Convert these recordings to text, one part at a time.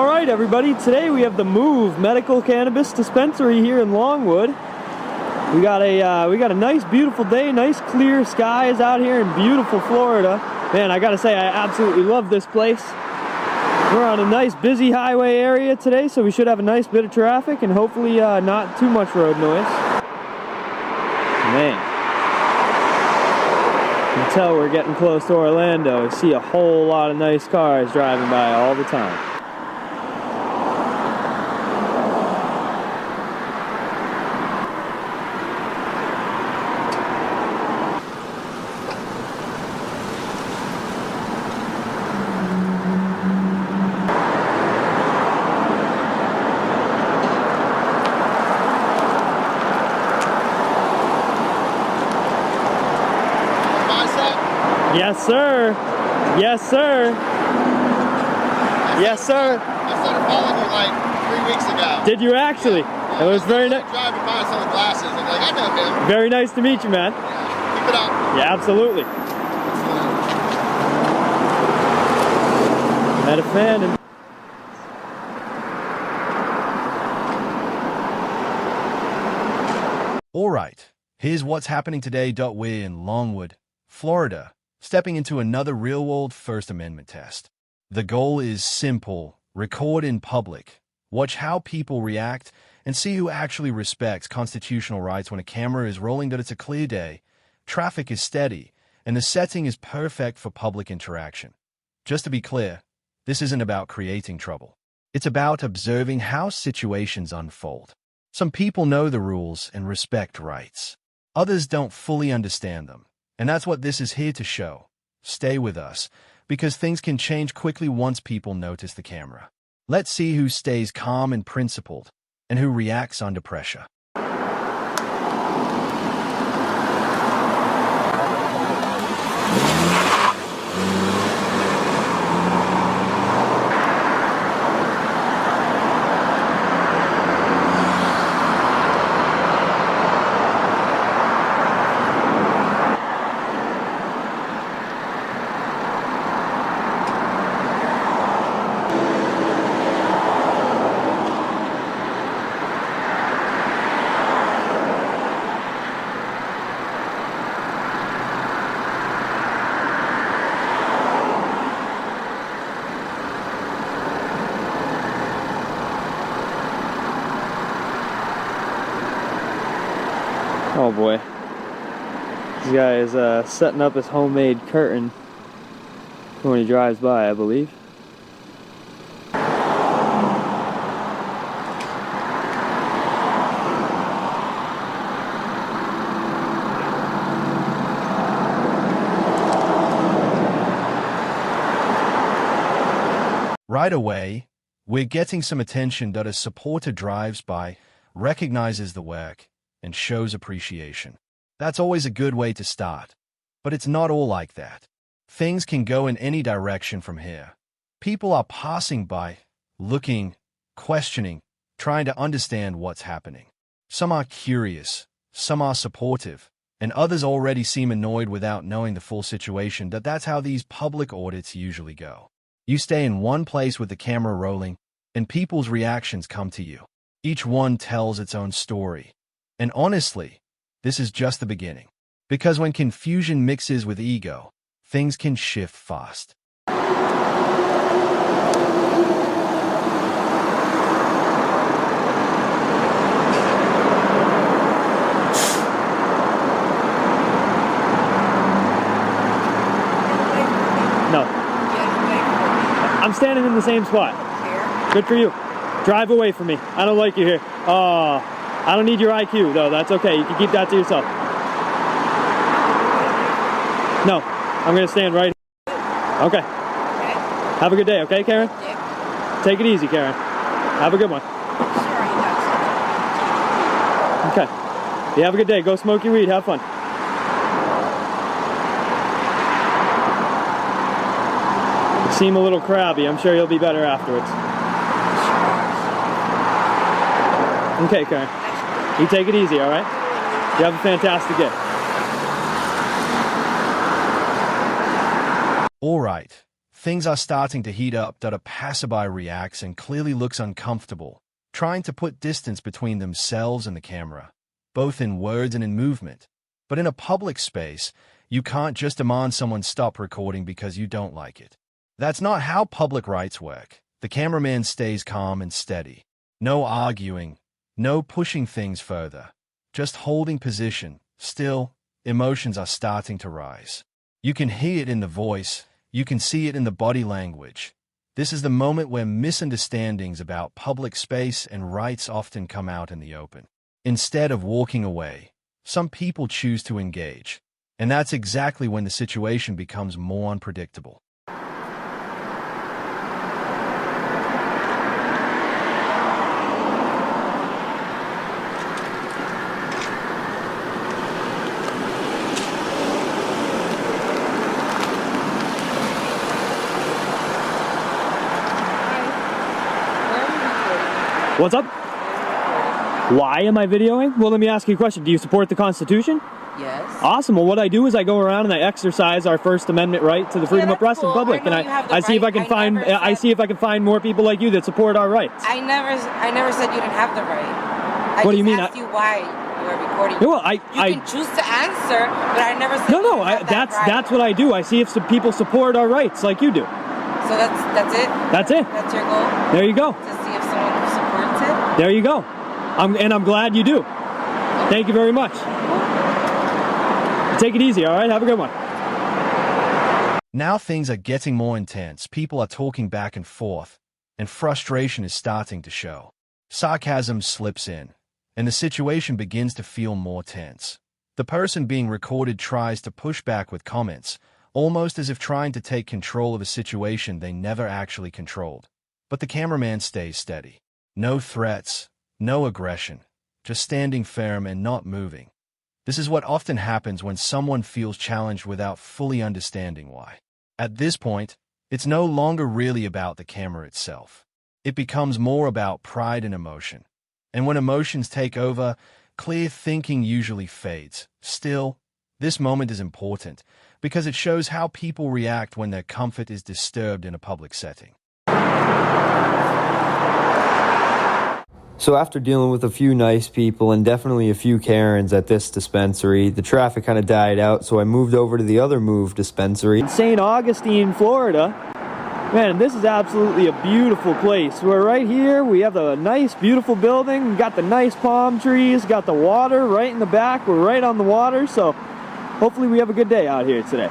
All right, everybody. Today we have the Move Medical Cannabis Dispensary here in Longwood. We got a nice, beautiful day. Nice, clear skies out here in beautiful Florida. Man, I gotta say, I absolutely love this place. We're on a nice, busy highway area today, so we should have a nice bit of traffic and hopefully not too much road noise. Man, you can tell we're getting close to Orlando. I see a whole lot of nice cars driving by all the time. Yes, sir. Yes, sir. Yes, sir. I started following you like 3 weeks ago. Did you actually? Yeah. It was very nice. Driving by some glasses. I'm like, I know him. Very nice to meet you, man. Yeah. Keep it up. Yeah, absolutely. Met a fan and. All right, here's what's happening today. We're in Longwood, Florida, stepping into another real-world First Amendment test. The goal is simple: record in public, watch how people react, and see who actually respects constitutional rights when a camera is rolling. That it's a clear day, traffic is steady, and the setting is perfect for public interaction. Just to be clear, this isn't about creating trouble. It's about observing how situations unfold. Some people know the rules and respect rights. Others don't fully understand them. And that's what this is here to show. Stay with us, because things can change quickly once people notice the camera. Let's see who stays calm and principled, and who reacts under pressure. Oh boy. This guy is setting up his homemade curtain for when he drives by, I believe. Right away, we're getting some attention that a supporter drives by, recognizes the work, and shows appreciation. That's always a good way to start. But it's not all like that. Things can go in any direction from here. People are passing by, looking, questioning, trying to understand what's happening. Some are curious, some are supportive, and others already seem annoyed without knowing the full situation. That's how these public audits usually go. You stay in one place with the camera rolling, and people's reactions come to you. Each one tells its own story. And honestly, this is just the beginning. Because when confusion mixes with ego, things can shift fast. No. I'm standing in the same spot. Good for you. Drive away from me. I don't like you here. I don't need your IQ, though. That's okay. You can keep that to yourself. No, I'm going to stand right here. Okay. Have a good day, okay, Karen? Take it easy, Karen. Have a good one. Okay. You have a good day. Go smoke your weed. Have fun. You seem a little crabby. I'm sure you'll be better afterwards. Okay, Karen. You take it easy, all right? You have a fantastic day. All right. Things are starting to heat up. A passerby reacts and clearly looks uncomfortable, trying to put distance between themselves and the camera, both in words and in movement. But in a public space, you can't just demand someone stop recording because you don't like it. That's not how public rights work. The cameraman stays calm and steady. No arguing, no pushing things further, just holding position. Still, emotions are starting to rise. You can hear it in the voice, you can see it in the body language. This is the moment where misunderstandings about public space and rights often come out in the open. Instead of walking away, some people choose to engage. And that's exactly when the situation becomes more unpredictable. What's up? Why am I videoing? Well, let me ask you a question. Do you support the Constitution? Yes. Awesome. Well, what I do is I go around and I exercise our First Amendment right to the freedom of press in public, and I see if I can find more people like you that support our rights. I never said you didn't have the right. What do you mean? I just asked you why you were recording. Well, you can choose to answer, but I never said no. That's what I do. I see if some people support our rights like you do. So that's it. That's it. That's your goal. There you go. To see if someone supports it. There you go. I'm glad you do. Thank you very much. Take it easy, all right? Have a good one. Now things are getting more intense. People are talking back and forth, and frustration is starting to show. Sarcasm slips in, and the situation begins to feel more tense. The person being recorded tries to push back with comments, almost as if trying to take control of a situation they never actually controlled. But the cameraman stays steady. No threats, no aggression, just standing firm and not moving. This is what often happens when someone feels challenged without fully understanding why. At this point, it's no longer really about the camera itself. It becomes more about pride and emotion. And when emotions take over, clear thinking usually fades. Still, this moment is important because it shows how people react when their comfort is disturbed in a public setting. So after dealing with a few nice people and definitely a few Karens at this dispensary, the traffic kind of died out, so I moved over to the other Move dispensary. St. Augustine, Florida. Man, this is absolutely a beautiful place. We're right here. We have a nice, beautiful building. We got the nice palm trees, got the water right in the back. We're right on the water, so hopefully we have a good day out here today.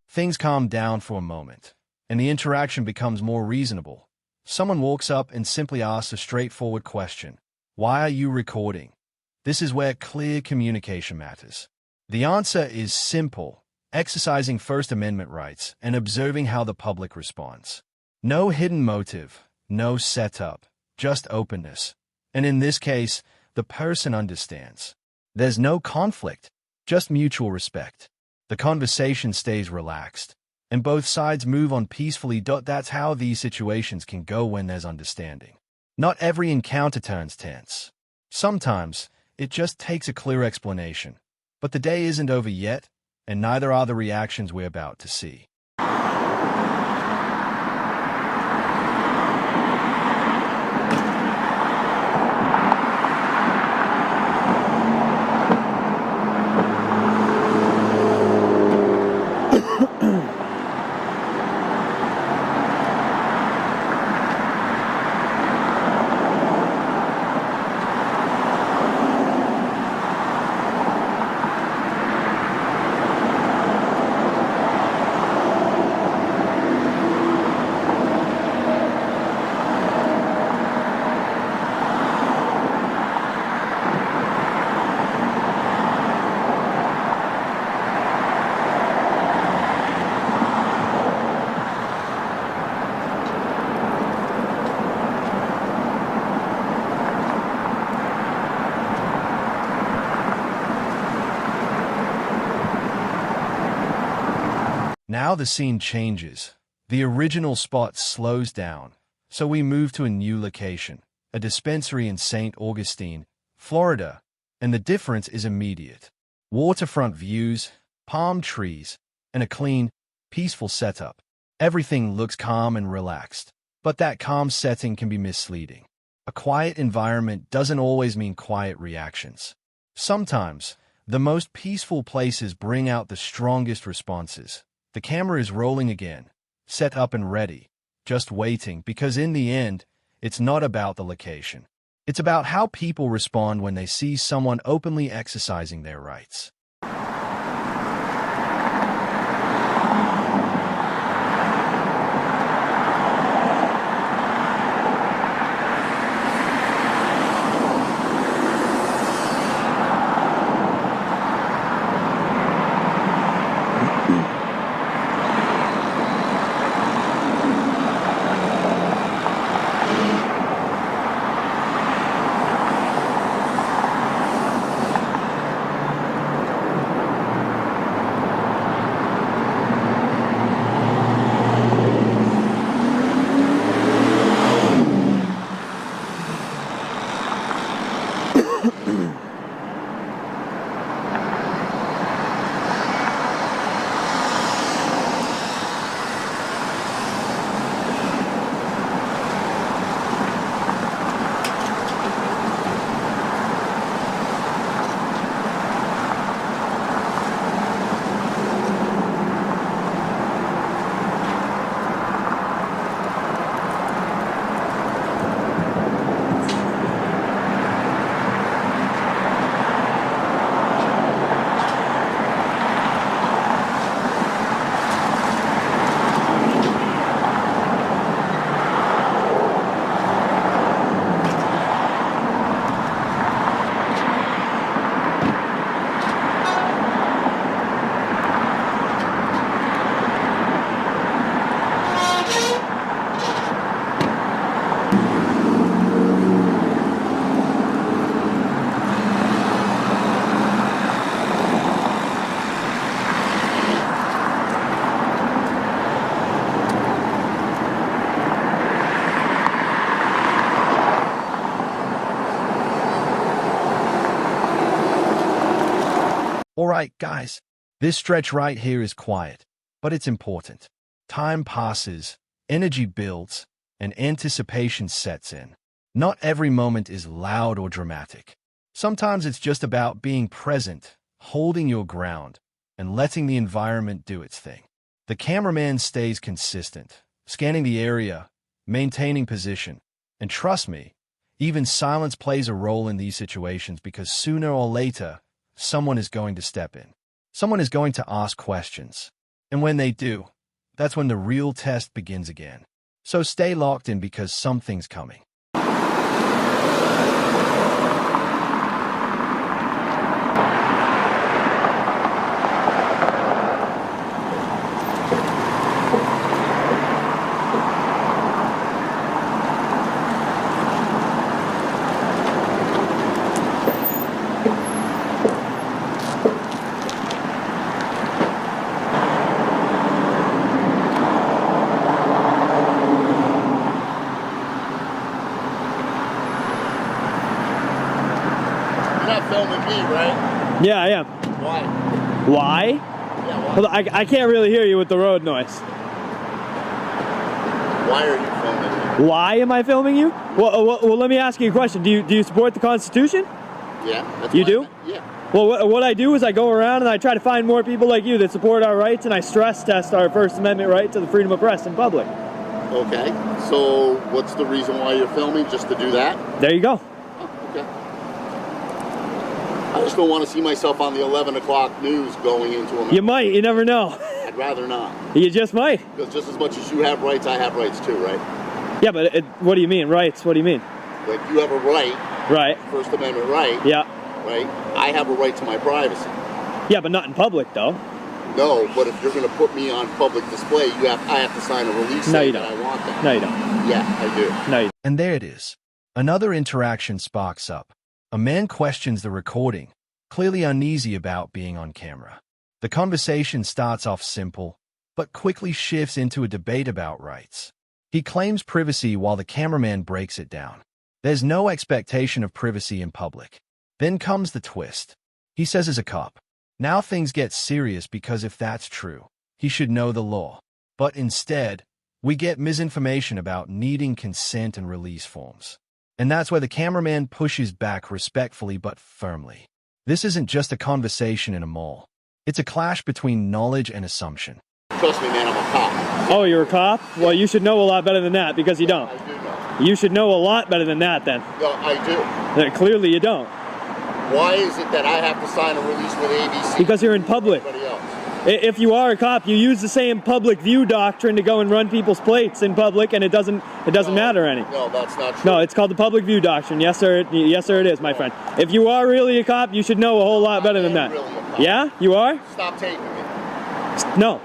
Things calm down for a moment, and the interaction becomes more reasonable. Someone walks up and simply asks a straightforward question. Why are you recording? This is where clear communication matters. The answer is simple: exercising First Amendment rights and observing how the public responds. No hidden motive, no setup, just openness. And in this case, the person understands. There's no conflict, just mutual respect. The conversation stays relaxed, and both sides move on peacefully. That's how these situations can go when there's understanding. Not every encounter turns tense. Sometimes, it just takes a clear explanation. But the day isn't over yet, and neither are the reactions we're about to see. now the scene changes. The original spot slows down, so we move to a new location, a dispensary in St. Augustine, Florida, and the difference is immediate. Waterfront views, palm trees, and a clean, peaceful setup. Everything looks calm and relaxed, but that calm setting can be misleading. A quiet environment doesn't always mean quiet reactions. Sometimes, the most peaceful places bring out the strongest responses. The camera is rolling again, set up and ready, just waiting, because in the end, it's not about the location. It's about how people respond when they see someone openly exercising their rights. Alright, guys, this stretch right here is quiet, but it's important. Time passes, energy builds, and anticipation sets in. Not every moment is loud or dramatic. Sometimes it's just about being present, holding your ground, and letting the environment do its thing. The cameraman stays consistent, scanning the area, maintaining position, and trust me, even silence plays a role in these situations because sooner or later, someone is going to step in. Someone is going to ask questions. And when they do, that's when the real test begins again. So stay locked in because something's coming. Filming me, right? Yeah, I am. Why? Why? Yeah, why? Well, I can't really hear you with the road noise. Why are you filming me? Why am I filming you? Well, let me ask you a question. Do you support the Constitution? Yeah. That's You why do? Yeah. Well, what I do is I go around and I try to find more people like you that support our rights, and I stress test our First Amendment right to the freedom of press in public. Okay. So what's the reason why you're filming? Just to do that? There you go. Oh, okay. I just don't want to see myself on the 11 o'clock news going into a... You might. You never know. I'd rather not. You just might. Because just as much as you have rights, I have rights too, right? Yeah, but what do you mean, rights? What do you mean? Like, you have a right, Right. First Amendment right, Yeah. right? I have a right to my privacy. Yeah, but not in public, though. No, but if you're going to put me on public display, I have to sign a release No, you saying that don't. I want that. No, you don't. Yeah, I do. No, you don't. And there it is. Another interaction sparks up. A man questions the recording, clearly uneasy about being on camera. The conversation starts off simple. but quickly shifts into a debate about rights. He claims privacy while the cameraman breaks it down. There's no expectation of privacy in public. Then comes the twist. He says as a cop, now things get serious because if that's true, he should know the law. But instead, we get misinformation about needing consent and release forms. And that's where the cameraman pushes back respectfully but firmly. This isn't just a conversation in a mall. It's a clash between knowledge and assumption. Trust me, man, I'm a cop. Oh, you're a cop? Well, you should know a lot better than that because you don't. I do know. You should know a lot better than that then. No, I do. Clearly you don't. Why is it that I have to sign a release with ABC? Because you're in public. Everybody else? If you are a cop, you use the same public view doctrine to go and run people's plates in public, and it doesn't matter any. No, that's not true. No, it's called the public view doctrine. Yes, sir. Yes, sir. It is, my friend. If you are really a cop, you should know a whole lot better than that. Really a cop. Yeah, you are? Stop taping me. No.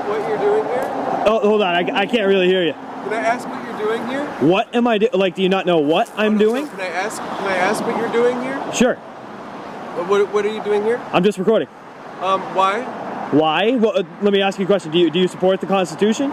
What you're doing here? Oh, hold on. I can't really hear you. Can I ask what you're doing here? What am I doing? Like, do you not know what I'm doing? Can I ask what you're doing here? Sure. What are you doing here? I'm just recording. Why? Why? Well, let me ask you a question. Do you support the Constitution?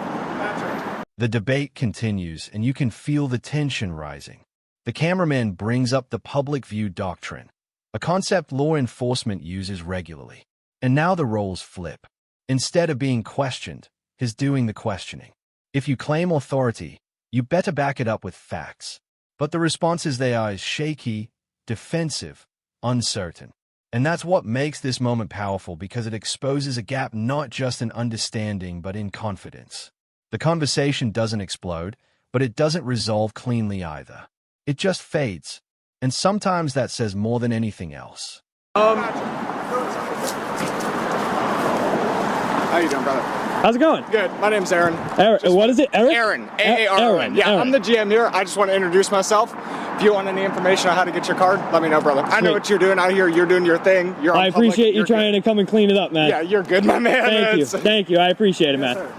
The debate continues, and you can feel the tension rising. The cameraman brings up the public view doctrine, a concept law enforcement uses regularly. And now the roles flip. Instead of being questioned, he's doing the questioning. If you claim authority, you better back it up with facts. But the responses they are is shaky, defensive, uncertain. And that's what makes this moment powerful because it exposes a gap not just in understanding but in confidence. The conversation doesn't explode, but it doesn't resolve cleanly either. It just fades. And sometimes that says more than anything else. How you doing, brother? How's it going? Good. My name's Aaron. Aaron, what is it? Eric? Aaron. A-A-R-O-N. Yeah, Aaron. I'm the GM here. I just want to introduce myself. If you want any information on how to get your card, let me know, brother. I know what you're doing out here. You're doing your thing. You're on I public. appreciate you You're trying good. to come and clean it up, man. Yeah, you're good, my man. Thank you. Thank you. I appreciate it, man. Yes, sir.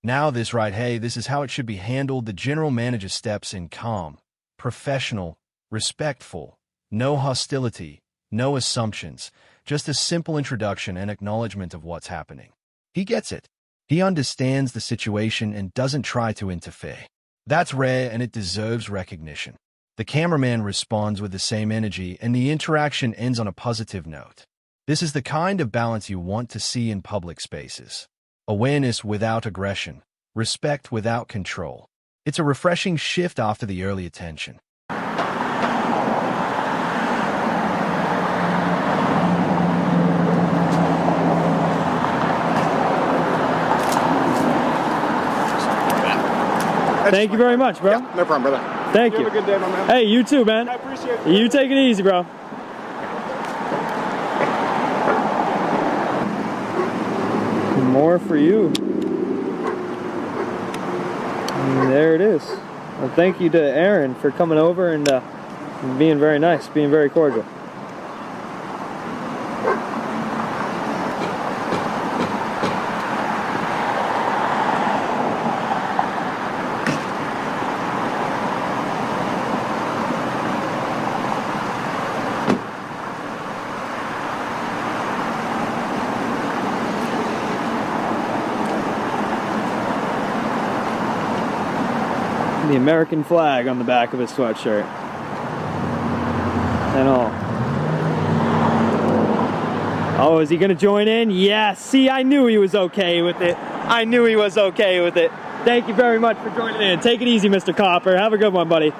Now this right, hey, this is how it should be handled. The general manager steps in calm, professional, respectful, no hostility, no assumptions, just a simple introduction and acknowledgement of what's happening. He gets it. He understands the situation and doesn't try to interfere. That's rare and it deserves recognition. The cameraman responds with the same energy and the interaction ends on a positive note. This is the kind of balance you want to see in public spaces. Awareness without aggression, respect without control. It's a refreshing shift after the early attention. Thank you very much, bro. Yeah, no problem, brother. Thank You you. have a good day, my man. Hey, you too, man. I appreciate it. You take it easy, bro. More for you. And there it is. Well, thank you to Aaron for coming over and being very nice, being very cordial. The American flag on the back of his sweatshirt. And all. Oh, is he going to join in? Yes. See, I knew he was okay with it. I knew he was okay with it. Thank you very much for joining in. Take it easy, Mr. Copper. Have a good one, buddy.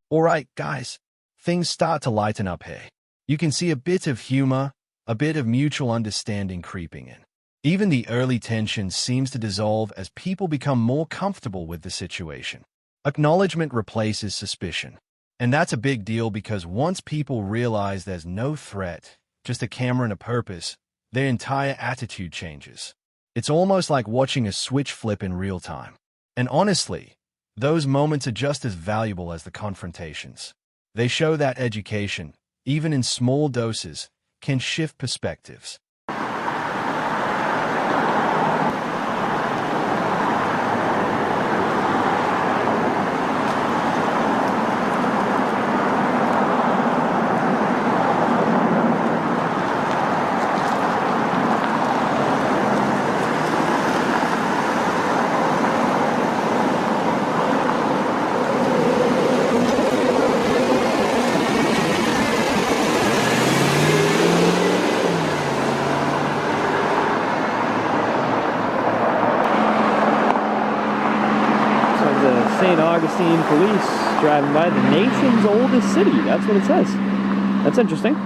All right, guys, things start to lighten up here. You can see a bit of humor, a bit of mutual understanding creeping in. Even the early tension seems to dissolve as people become more comfortable with the situation. Acknowledgement replaces suspicion. And that's a big deal because once people realize there's no threat, just a camera and a purpose, their entire attitude changes. It's almost like watching a switch flip in real time. And honestly, those moments are just as valuable as the confrontations. They show that education, even in small doses, can shift perspectives. St. Augustine police driving by the nation's oldest city. That's what it says. That's interesting.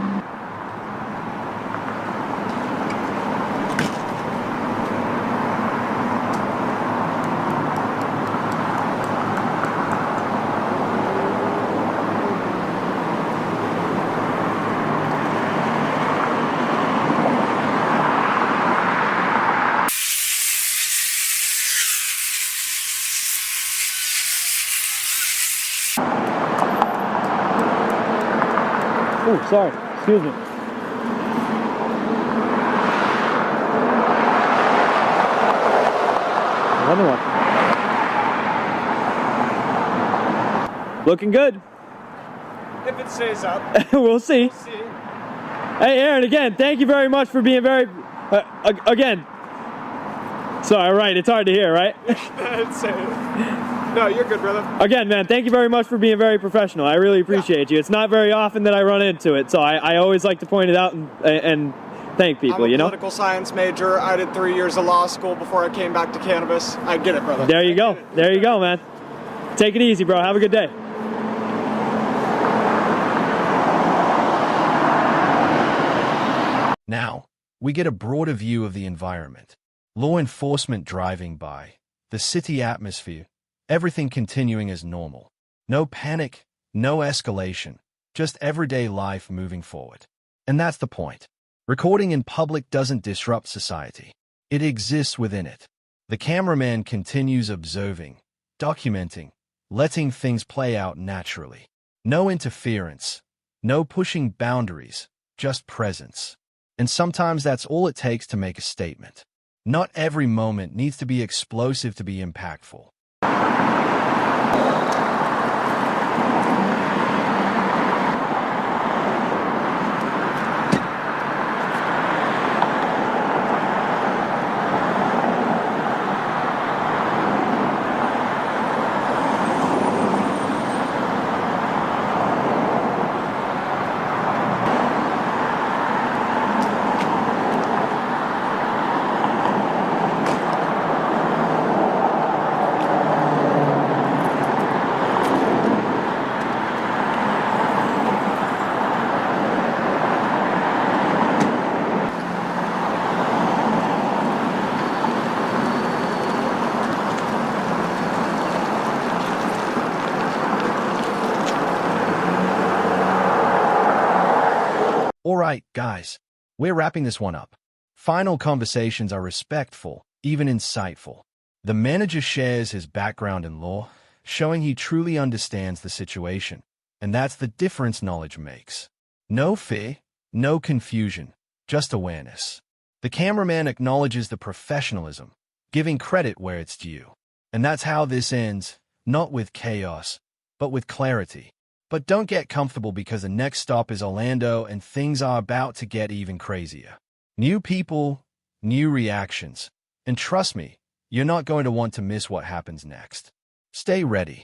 Oh, sorry. Excuse me. Another one. Looking good. If it stays up. We'll see. We'll see. Hey, Aaron, again, thank you very much for being very... again. Sorry, right, it's hard to hear, right? That's it. No, you're good, brother. Again, man, thank you very much for being very professional. I really appreciate you. It's not very often that I run into it, so I always like to point it out and thank people, I'm a you know? political science major. I did 3 years of law school before I came back to cannabis. I get it, brother. There you go. There you go, man. Take it easy, bro. Have a good day. Now, we get a broader view of the environment. Law enforcement driving by, the city atmosphere, everything continuing as normal. No panic, no escalation, just everyday life moving forward. And that's the point. Recording in public doesn't disrupt society. It exists within it. The cameraman continues observing, documenting, letting things play out naturally. No interference, no pushing boundaries, just presence. And sometimes that's all it takes to make a statement. Not every moment needs to be explosive to be impactful. All right, guys, we're wrapping this one up. Final conversations are respectful, even insightful. The manager shares his background in law, showing he truly understands the situation, and that's the difference knowledge makes. No fear, no confusion, just awareness. The cameraman acknowledges the professionalism, giving credit where it's due. And that's how this ends, not with chaos, but with clarity. But don't get comfortable because the next stop is Orlando and things are about to get even crazier. New people, new reactions. And trust me, you're not going to want to miss what happens next. Stay ready.